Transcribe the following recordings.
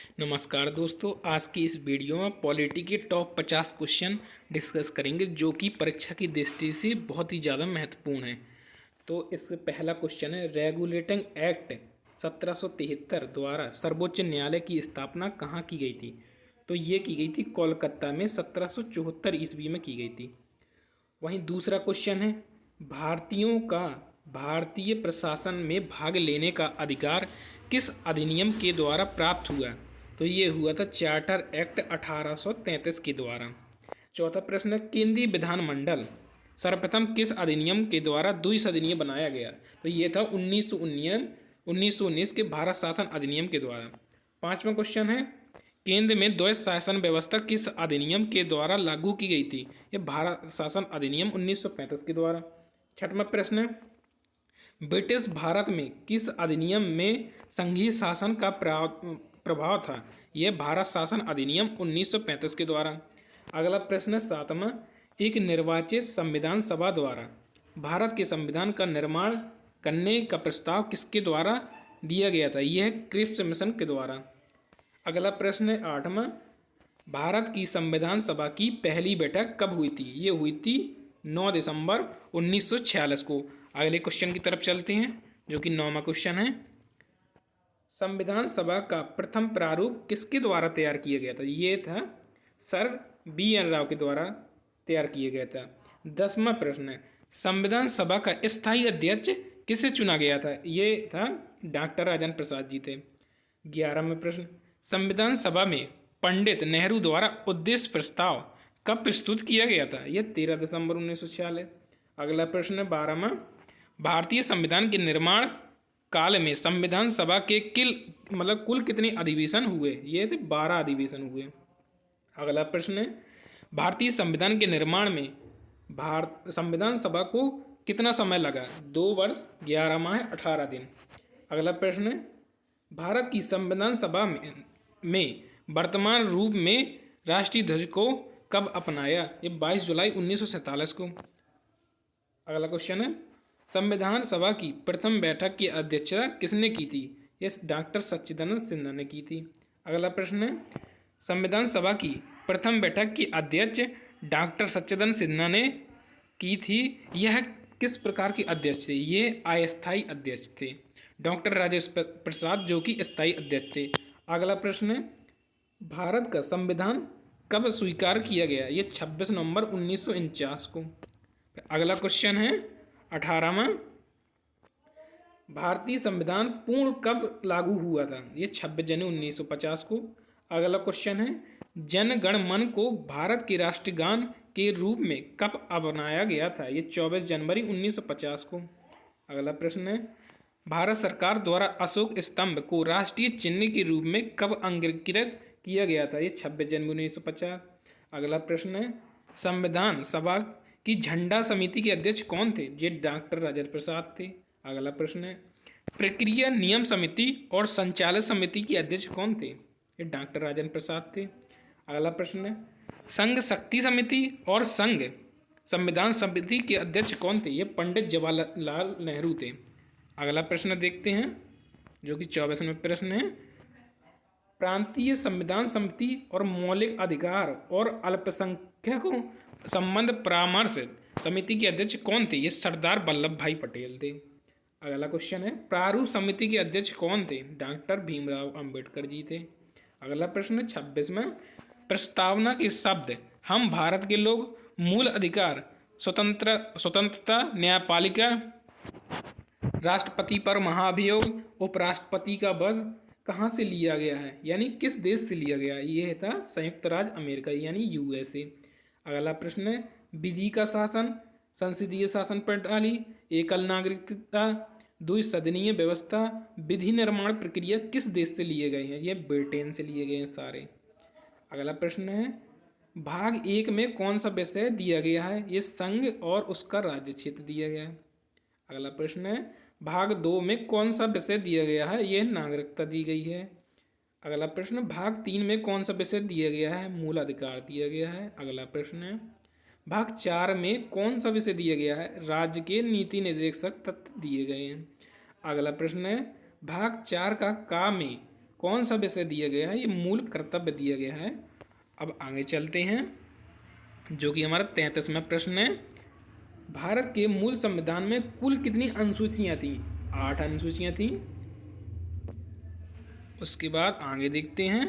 नमस्कार दोस्तों, आज की इस वीडियो में पॉलिटी के टॉप 50 क्वेश्चन डिस्कस करेंगे जो कि परीक्षा की दृष्टि से बहुत ही ज़्यादा महत्वपूर्ण है। तो इससे पहला क्वेश्चन है, रेगुलेटिंग एक्ट 1773 द्वारा सर्वोच्च न्यायालय की स्थापना कहाँ की गई थी? तो ये की गई थी कोलकाता में 1774 ईस्वी में की गई थी। वहीं दूसरा क्वेश्चन है, भारतीयों का भारतीय प्रशासन में भाग लेने का अधिकार किस अधिनियम के द्वारा प्राप्त हुआ? तो ये हुआ था चार्टर एक्ट 1833 के द्वारा। चौथा प्रश्न है, केंद्रीय विधानमंडल सर्वप्रथम किस अधिनियम के द्वारा द्विसदनीय बनाया गया? तो ये था 1919 के भारत शासन अधिनियम के द्वारा। पांचवा क्वेश्चन है, केंद्र में द्वैध शासन व्यवस्था किस अधिनियम के द्वारा लागू की गई थी? ये भारत शासन अधिनियम 1935 के द्वारा। छठवां प्रश्न है, ब्रिटिश भारत में किस अधिनियम में संघीय शासन का प्रभाव था? यह भारत शासन अधिनियम 1935 के द्वारा। अगला प्रश्न है सातवां, एक निर्वाचित संविधान सभा द्वारा भारत के संविधान का निर्माण करने का प्रस्ताव किसके द्वारा दिया गया था? यह क्रिप्स मिशन के द्वारा। अगला प्रश्न है आठवां, भारत की संविधान सभा की पहली बैठक कब हुई थी? ये हुई थी 9 दिसंबर 1946 को। अगले क्वेश्चन की तरफ चलते हैं जो कि 9वां क्वेश्चन है, संविधान सभा का प्रथम प्रारूप किसके द्वारा तैयार किया गया था? ये था सर B.N. राव के द्वारा तैयार किया गया था। 10वां प्रश्न है, संविधान सभा का स्थायी अध्यक्ष किसे चुना गया था? ये था डॉक्टर राजेंद्र प्रसाद जी थे। 11वां प्रश्न, संविधान सभा में पंडित नेहरू द्वारा उद्देश्य प्रस्ताव कब प्रस्तुत किया गया था? यह 13 दिसंबर 1946। अगला प्रश्न 12वां, भारतीय संविधान के निर्माण काल में संविधान सभा के कुल कितने अधिवेशन हुए? ये थे 12 अधिवेशन हुए। अगला प्रश्न है, भारतीय संविधान के निर्माण में संविधान सभा को कितना समय लगा? 2 वर्ष 11 माह 18 दिन। अगला प्रश्न है, भारत की संविधान सभा में वर्तमान रूप में राष्ट्रीय ध्वज को कब अपनाया? ये 22 जुलाई 1947 को। अगला क्वेश्चन है, संविधान सभा की प्रथम बैठक की अध्यक्षता किसने की थी? ये डॉक्टर सच्चिदानंद सिन्हा ने की थी। अगला प्रश्न है, संविधान सभा की प्रथम बैठक की अध्यक्ष डॉक्टर सच्चिदानंद सिन्हा ने की थी। यह किस प्रकार की अध्यक्ष थे? ये अस्थायी अध्यक्ष थे। डॉक्टर राजेंद्र प्रसाद जो कि स्थायी अध्यक्ष थे। अगला प्रश्न है, भारत का संविधान कब स्वीकार किया गया? ये 26 नवंबर 1949 को। अगला क्वेश्चन है 18वां, भारतीय संविधान पूर्ण कब लागू हुआ था? ये 26 जनवरी 1950 को। अगला क्वेश्चन है, जन गण मन को भारत के राष्ट्रगान के रूप में कब अपनाया गया था? ये 24 जनवरी 1950 को। अगला प्रश्न है, भारत सरकार द्वारा अशोक स्तंभ को राष्ट्रीय चिन्ह के रूप में कब अंगीकृत किया गया था? ये 26 जनवरी 1950। अगला प्रश्न है, संविधान सभा की झंडा समिति के अध्यक्ष कौन थे? ये डॉक्टर राजेंद्र प्रसाद थे। अगला प्रश्न है, प्रक्रिया नियम समिति और संचालन समिति के अध्यक्ष कौन थे? ये डॉक्टर राजेंद्र प्रसाद थे। अगला प्रश्न है, संघ शक्ति समिति और संघ संविधान समिति के अध्यक्ष कौन थे? ये पंडित जवाहरलाल नेहरू थे। अगला प्रश्न देखते हैं जो कि 24वां प्रश्न है, प्रांतीय संविधान समिति और मौलिक अधिकार और अल्पसंख्यकों संबंध परामर्श समिति के अध्यक्ष कौन थे? ये सरदार वल्लभ भाई पटेल थे। अगला क्वेश्चन है, प्रारूप समिति के अध्यक्ष कौन थे? डॉक्टर भीमराव अंबेडकर जी थे। अगला प्रश्न 26वां, प्रस्तावना के शब्द हम भारत के लोग, मूल अधिकार, स्वतंत्रता, न्यायपालिका, राष्ट्रपति पर महाभियोग, उपराष्ट्रपति का पद कहाँ से लिया गया है? यानी किस देश से लिया गया? ये था संयुक्त राज्य अमेरिका यानी USA। अगला प्रश्न है, विधि का शासन, संसदीय शासन प्रणाली, एकल नागरिकता, द्विसदनीय व्यवस्था, विधि निर्माण प्रक्रिया किस देश से लिए गए हैं? ये ब्रिटेन से लिए गए हैं सारे। अगला प्रश्न है, भाग 1 में कौन सा विषय दिया गया है? ये संघ और उसका राज्य क्षेत्र दिया गया है। अगला प्रश्न है, भाग 2 में कौन सा विषय दिया गया है? ये नागरिकता दी गई है। अगला प्रश्न, भाग 3 में कौन सा विषय दिया गया है? मूल अधिकार दिया गया है। अगला प्रश्न है, भाग 4 में कौन सा विषय दिया गया है? राज्य के नीति निर्देशक तत्व दिए गए हैं। अगला प्रश्न है, भाग 4 का में कौन सा विषय दिया गया है, ये मूल कर्तव्य दिया गया है। अब आगे चलते हैं, जो कि हमारा 33वां प्रश्न है। भारत के मूल संविधान में कुल कितनी अनुसूचियां थीं? 8 अनुसूचियां थीं। उसके बाद आगे देखते हैं,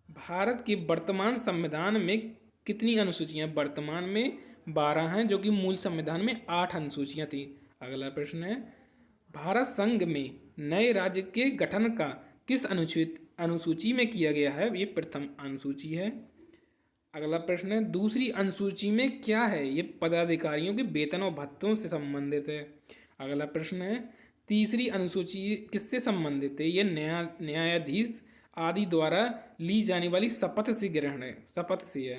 भारत के वर्तमान संविधान में कितनी अनुसूचियां? वर्तमान में 12 हैं, जो कि मूल संविधान में 8 अनुसूचियां थी। अगला प्रश्न है, भारत संघ में नए राज्य के गठन का किस अनुसूची में किया गया है? ये प्रथम अनुसूची है। अगला प्रश्न है, दूसरी अनुसूची में क्या है? ये पदाधिकारियों के वेतन और भत्तों से संबंधित है। अगला प्रश्न है, तीसरी अनुसूची किससे संबंधित है? ये न्यायाधीश आदि द्वारा ली जाने वाली शपथ से ग्रहण है, शपथ से है।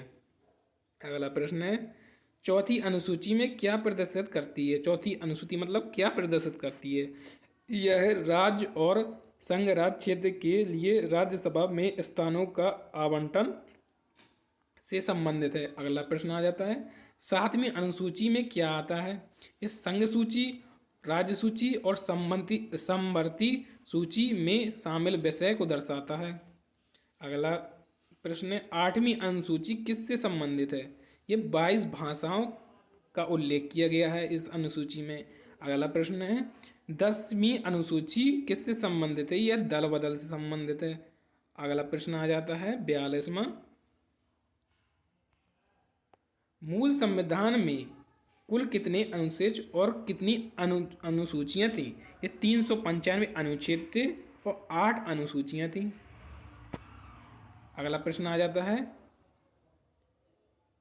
अगला प्रश्न है, चौथी अनुसूची में क्या प्रदर्शित करती है? चौथी अनुसूची मतलब क्या प्रदर्शित करती है? यह राज्य और संघ राज्य क्षेत्र के लिए राज्यसभा में स्थानों का आवंटन से संबंधित है। अगला प्रश्न आ जाता है, 7वीं अनुसूची में क्या आता है? ये संघ सूची, राज्य सूची और समवर्ती सूची में शामिल विषय को दर्शाता है। अगला प्रश्न है, 8वीं अनुसूची किससे संबंधित है? ये 22 भाषाओं का उल्लेख किया गया है इस अनुसूची में। अगला प्रश्न है, 10वीं अनुसूची किससे संबंधित है? यह दल बदल से संबंधित है। अगला प्रश्न आ जाता है 42वां, मूल संविधान में कुल कितने अनुच्छेद और कितनी अनुसूचियां थीं? ये 395 अनुच्छेद थे और 8 अनुसूचियां थीं। अगला प्रश्न आ जाता है,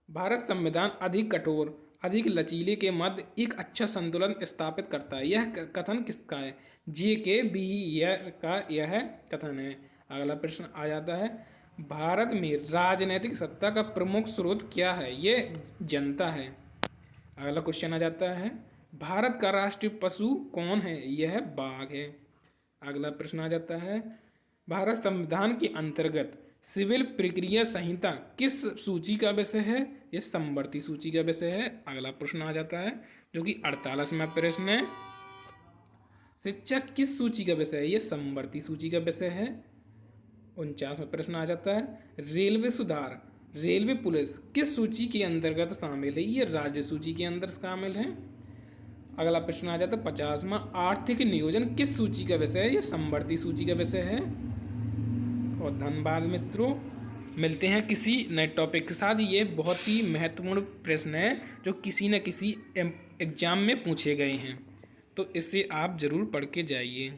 भारत संविधान अधिक कठोर, अधिक लचीले के मध्य एक अच्छा संतुलन स्थापित करता है। यह कथन किसका है? JK का यह कथन है। अगला प्रश्न आ जाता है, भारत में राजनीतिक सत्ता का प्रमुख स्रोत क्या है? ये जनता है। अगला क्वेश्चन आ जाता है, भारत का राष्ट्रीय पशु कौन है? यह बाघ है। अगला प्रश्न आ जाता है, भारत संविधान के अंतर्गत सिविल प्रक्रिया संहिता किस सूची का विषय है? यह समवर्ती सूची का विषय है। अगला प्रश्न आ जाता है, जो कि 48वां प्रश्न है, शिक्षा किस सूची का विषय है? यह समवर्ती सूची का विषय है। 49वां प्रश्न आ जाता है, रेलवे सुधार, रेलवे पुलिस किस सूची के अंतर्गत शामिल है? ये राज्य सूची के अंदर शामिल है। अगला प्रश्न आ जाता है 50वां, आर्थिक नियोजन किस सूची का विषय है? ये समवर्ती सूची का विषय है। और धन्यवाद मित्रों, मिलते हैं किसी नए टॉपिक के साथ। ये बहुत ही महत्वपूर्ण प्रश्न है जो किसी न किसी एग्जाम में पूछे गए हैं, तो इसे आप ज़रूर पढ़ के जाइए।